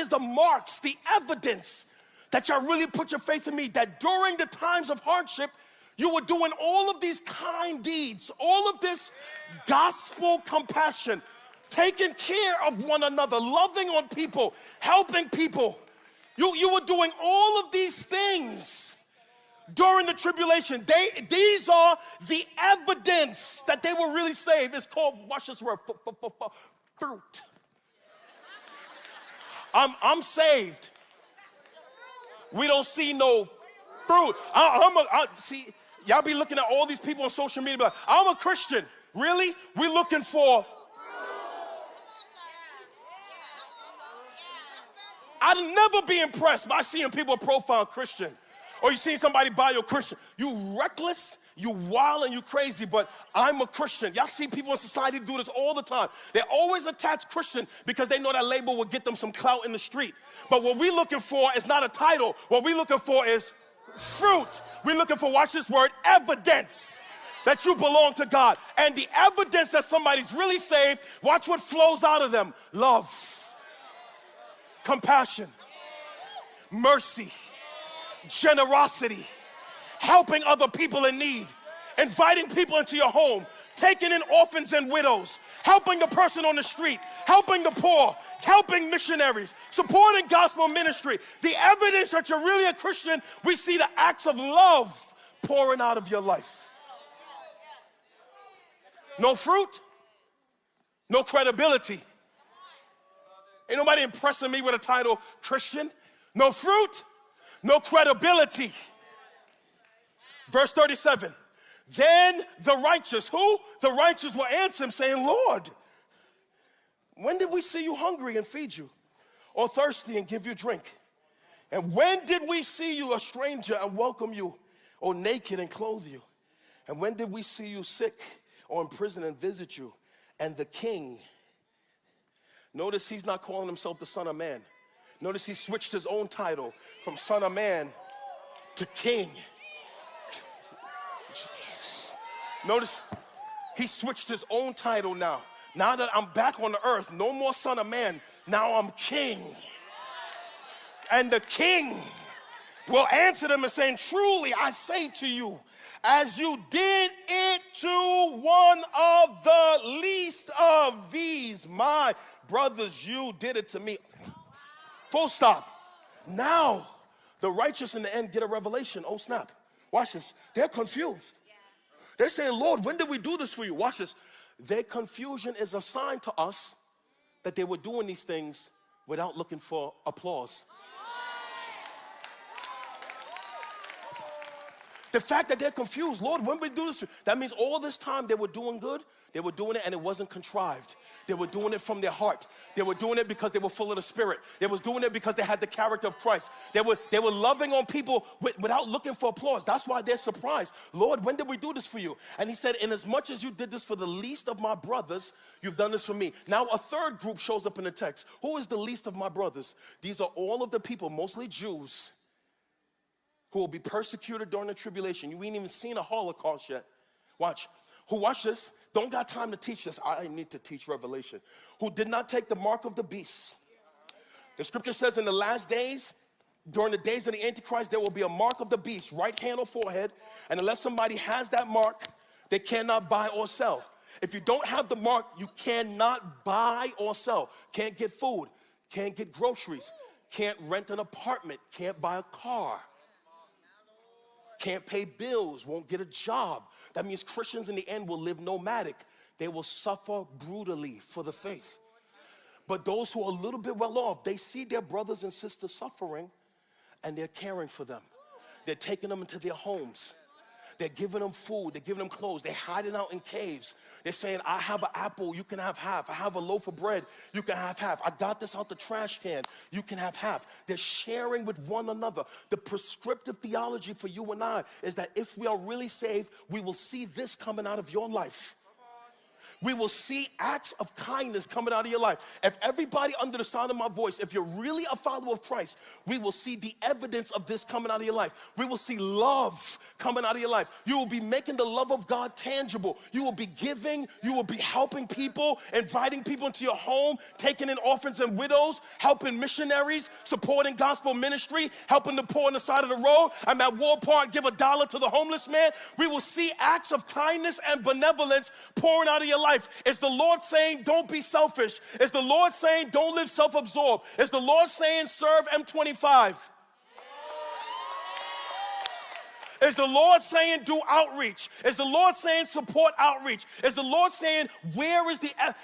is the marks, the evidence that y'all really put your faith in me, that during the times of hardship, you were doing all of these kind deeds, all of this gospel compassion, taking care of one another, loving on people, helping people. You were doing all of these things during the tribulation. These are the evidence that they were really saved. It's called, watch this word, fruit. I'm saved. We don't see no fruit. See, y'all be looking at all these people on social media, like, I'm a Christian. Really? We're looking for. I'd never be impressed by seeing people profile Christian. Or you seen somebody bio Christian. You reckless, you wild, and you crazy, but I'm a Christian. Y'all see people in society do this all the time. They always attach Christian because they know that label will get them some clout in the street. But what we're looking for is not a title. What we're looking for is fruit. We're looking for, watch this word, evidence that you belong to God. And the evidence that somebody's really saved, watch what flows out of them. Love, compassion, mercy, generosity, helping other people in need, inviting people into your home, taking in orphans and widows, helping the person on the street, helping the poor, helping missionaries, supporting gospel ministry. The evidence that you're really a Christian, we see the acts of love pouring out of your life. No fruit, no credibility. Ain't nobody impressing me with a title Christian. No fruit, no credibility. Verse 37, then the righteous, who? The righteous will answer him saying, Lord, when did we see you hungry and feed you, or thirsty and give you drink? And when did we see you a stranger and welcome you, or naked and clothe you? And when did we see you sick or in prison and visit you? And the king, notice he's not calling himself the Son of Man. Notice he switched his own title from Son of Man to King. Notice he switched his own title now. Now that I'm back on the earth, no more Son of Man, now I'm King. And the king will answer them and saying, truly I say to you, as you did it to one of the least of these, my brothers, you did it to me. Full stop. Now, the righteous in the end get a revelation. Oh, snap. Watch this. They're confused. They're saying, Lord, when did we do this for you? Watch this. Their confusion is a sign to us that they were doing these things without looking for applause. The fact that they're confused, Lord, when we do this, that means all this time they were doing good, they were doing it and it wasn't contrived. They were doing it from their heart. They were doing it because they were full of the Spirit. They was doing it because they had the character of Christ. They were loving on people without looking for applause. That's why they're surprised. Lord, when did we do this for you? And he said, inasmuch as you did this for the least of my brothers, you've done this for me. Now a third group shows up in the text. Who is the least of my brothers? These are all of the people, mostly Jews, who will be persecuted during the tribulation. You ain't even seen a Holocaust yet. Watch. Who, watch this, don't got time to teach this. I need to teach Revelation. Who did not take the mark of the beast. The scripture says in the last days, during the days of the Antichrist, there will be a mark of the beast, right hand or forehead. And unless somebody has that mark, they cannot buy or sell. If you don't have the mark, you cannot buy or sell. Can't get food, can't get groceries, can't rent an apartment, can't buy a car, can't pay bills, won't get a job. That means Christians in the end will live nomadic. They will suffer brutally for the faith. But those who are a little bit well off, they see their brothers and sisters suffering and they're caring for them. They're taking them into their homes. They're giving them food. They're giving them clothes. They're hiding out in caves. They're saying, I have an apple, you can have half. I have a loaf of bread, you can have half. I got this out the trash can, you can have half. They're sharing with one another. The prescriptive theology for you and I is that if we are really saved, we will see this coming out of your life. We will see acts of kindness coming out of your life. If everybody under the sound of my voice, if you're really a follower of Christ, we will see the evidence of this coming out of your life. We will see love coming out of your life. You will be making the love of God tangible. You will be giving. You will be helping people, inviting people into your home, taking in orphans and widows, helping missionaries, supporting gospel ministry, helping the poor on the side of the road. I'm at Walmart, give $1 to the homeless man. We will see acts of kindness and benevolence pouring out of your life. Is the Lord saying, don't be selfish? Is the Lord saying, don't live self-absorbed? Is the Lord saying, serve M25? Is the Lord saying, do outreach? Is the Lord saying, support outreach? Is the Lord saying,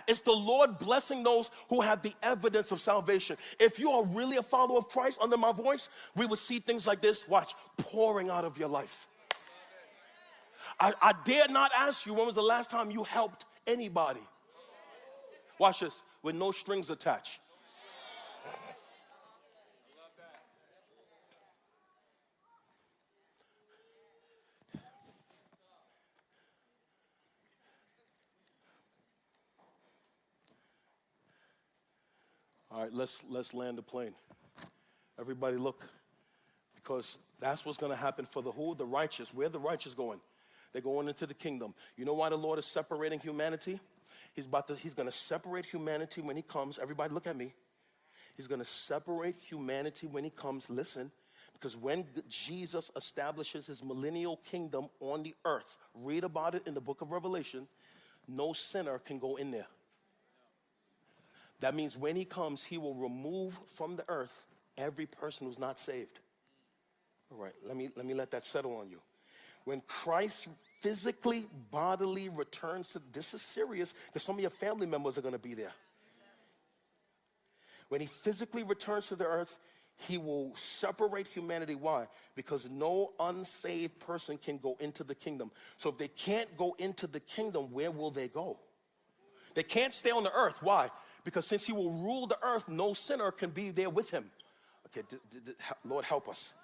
is the Lord blessing those who have the evidence of salvation? If you are really a follower of Christ under my voice, we would see things like this, watch, pouring out of your life. I dare not ask you, when was the last time you helped anybody? Watch this, with no strings attached. All right, let's land the plane. Everybody look, because that's what's going to happen for the who? The righteous. Where are the righteous going? They're going into the kingdom. You know why the Lord is separating humanity? He's going to separate humanity when he comes. Everybody look at me. He's going to separate humanity when he comes. Listen, because when Jesus establishes his millennial kingdom on the earth, read about it in the book of Revelation, no sinner can go in there. That means when he comes, he will remove from the earth every person who's not saved. All right, let me let that settle on you. When Christ physically, bodily returns to, this is serious, because some of your family members are going to be there. When he physically returns to the earth, he will separate humanity. Why? Because no unsaved person can go into the kingdom. So if they can't go into the kingdom, where will they go? They can't stay on the earth. Why? Because since he will rule the earth, no sinner can be there with him. Okay, Lord help us.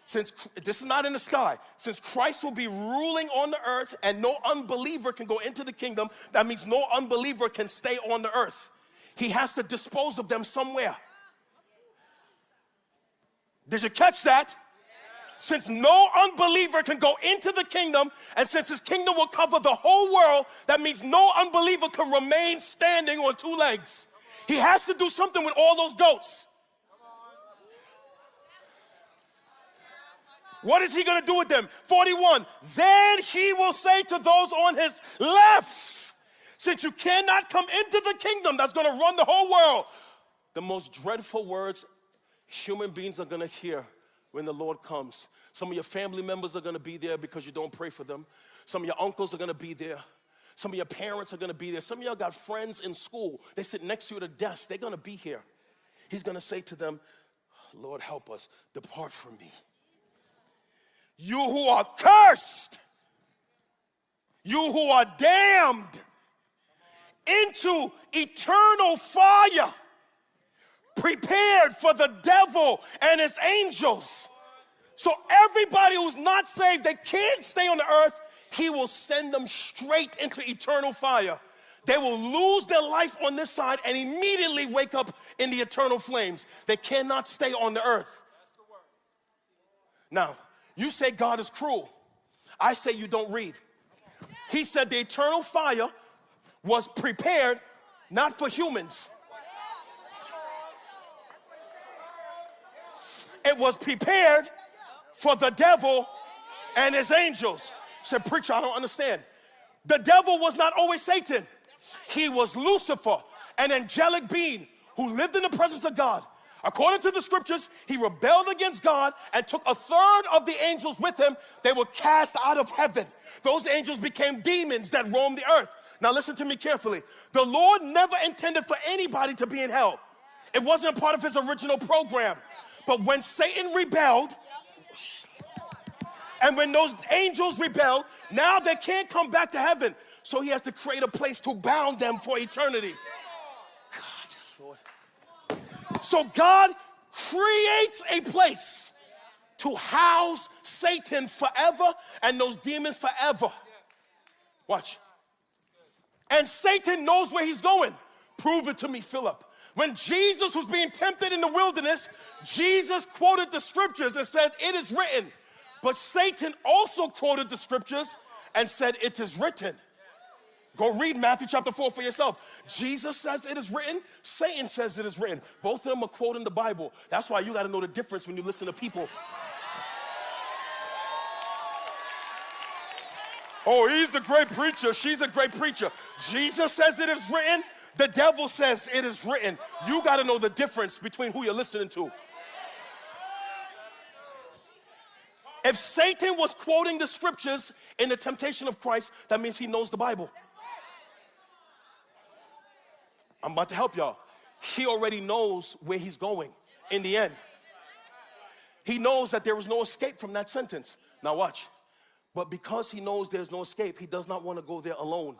Since this is not in the sky, since Christ will be ruling on the earth and no unbeliever can go into the kingdom, that means no unbeliever can stay on the earth. He has to dispose of them somewhere. Did you catch that? Since no unbeliever can go into the kingdom, and since his kingdom will cover the whole world, that means no unbeliever can remain standing on two legs. He has to do something with all those goats. What is he going to do with them? 41, then he will say to those on his left, since you cannot come into the kingdom that's going to run the whole world, the most dreadful words human beings are going to hear when the Lord comes. Some of your family members are going to be there because you don't pray for them. Some of your uncles are going to be there. Some of your parents are going to be there. Some of y'all got friends in school. They sit next to you at a desk. They're going to be here. He's going to say to them, Lord, help us. Depart from me. You who are cursed, you who are damned into eternal fire, prepared for the devil and his angels. So everybody who's not saved, they can't stay on the earth, he will send them straight into eternal fire. They will lose their life on this side and immediately wake up in the eternal flames. They cannot stay on the earth. Now, you say God is cruel. I say you don't read. He said the eternal fire was prepared not for humans. It was prepared for the devil and his angels. I said, preacher, I don't understand. The devil was not always Satan. He was Lucifer, an angelic being who lived in the presence of God. According to the scriptures, he rebelled against God and took a third of the angels with him. They were cast out of heaven. Those angels became demons that roamed the earth. Now listen to me carefully. The Lord never intended for anybody to be in hell. It wasn't a part of his original program. But when Satan rebelled, and when those angels rebelled, now they can't come back to heaven. So he has to create a place to bound them for eternity. God, Lord. So God creates a place to house Satan forever and those demons forever. Watch. And Satan knows where he's going. Prove it to me, Philip. When Jesus was being tempted in the wilderness, Jesus quoted the scriptures and said, it is written. But Satan also quoted the scriptures and said, it is written. Go read Matthew chapter 4 for yourself. Jesus says it is written. Satan says it is written. Both of them are quoting the Bible. That's why you got to know the difference when you listen to people. Oh, he's a great preacher. She's a great preacher. Jesus says it is written. The devil says it is written. You got to know the difference between who you're listening to. If Satan was quoting the scriptures in the temptation of Christ, that means he knows the Bible. I'm about to help y'all. He already knows where he's going in the end. He knows that there is no escape from that sentence. Now watch. But because he knows there's no escape, he does not want to go there alone.